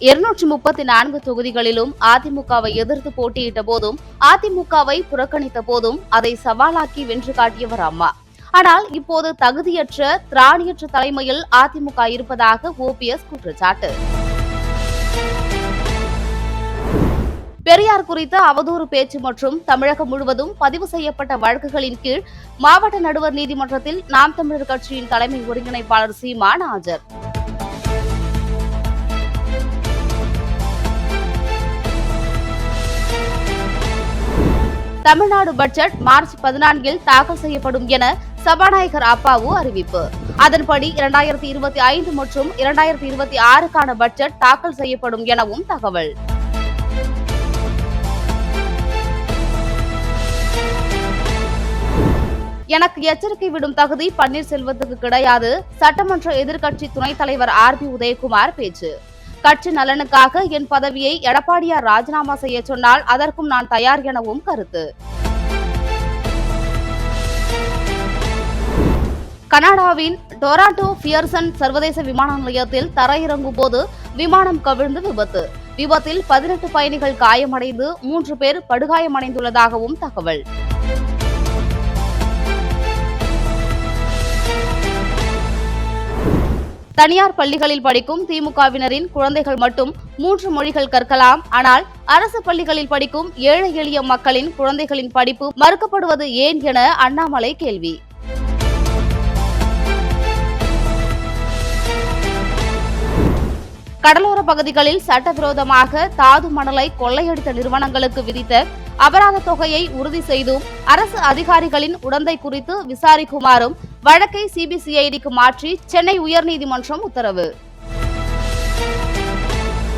234 தொகுதிகளிலும் அதிமுகவை எதிர்த்து போட்டியிட்ட போதும், அதிமுகவை புறக்கணித்த போதும் அதை சவாலாக்கி வென்று காட்டியவர் அம்மா. ஆனால் இப்போது தகுதியற்ற, திராணியற்ற தலைமையில் அதிமுக இருப்பதாக ஓபிஎஸ் குற்றச்சாட்டு. பெரியார் குறித்த அவதூறு பேச்சு மற்றும் தமிழகம் முழுவதும் பதிவு செய்யப்பட்ட வழக்குகளின் கீழ் மாவட்ட நடுவர் நீதிமன்றத்தில் நாம் தமிழர் கட்சியின் தலைமை ஒருங்கிணைப்பாளர் சீமான் ஆஜர். தமிழ்நாடு பட்ஜெட் மார்ச் 14 தாக்கல் செய்யப்படும் என சபாநாயகர் அப்பாவு அறிவிப்பு. அதன்படி 2025 மற்றும் 2026க்கான பட்ஜெட் தாக்கல் செய்யப்படும் எனவும் தகவல். எனக்கு எச்சரிக்கை விடும் தகுதி பன்னீர்செல்வத்துக்கு கிடையாது, சட்டமன்ற எதிர்க்கட்சி துணைத் தலைவர் RB உதயகுமார் பேச்சு. கட்சி நலனுக்காக என் பதவியை எடப்பாடியார் ராஜினாமா செய்ய சொன்னால் அதற்கும் நான் தயார் எனவும் கருத்து. கனடாவின் டொராண்டோ பியர்சன் சர்வதேச விமான நிலையத்தில் தரையிறங்கும் போது விமானம் கவிழ்ந்து விபத்து. விபத்தில் 18 பயணிகள் காயமடைந்து 3 பேர் படுகாயமடைந்துள்ளதாகவும் தகவல். தனியார் பள்ளிகளில் படிக்கும் திமுகவினரின் குழந்தைகள் மட்டும் 3 மொழிகள் கற்கலாம். ஆனால் அரசு பள்ளிகளில் படிக்கும் ஏழை எளிய மக்களின் குழந்தைகளின் படிப்பு மறுக்கப்படுவது ஏன் என அண்ணாமலை கேள்வி. கடலோர பகுதிகளில் சட்டவிரோதமாக தாது மணலை கொள்ளையடித்த நிறுவனங்களுக்கு விதித்த அபராத தொகையை உறுதி செய்தும் அரசு அதிகாரிகளின் உடந்தை குறித்து விசாரிக்குமாறும் வழக்கை சிபிசிஐடிக்கு மாற்றி சென்னை உயர்நீதிமன்றம் உத்தரவு.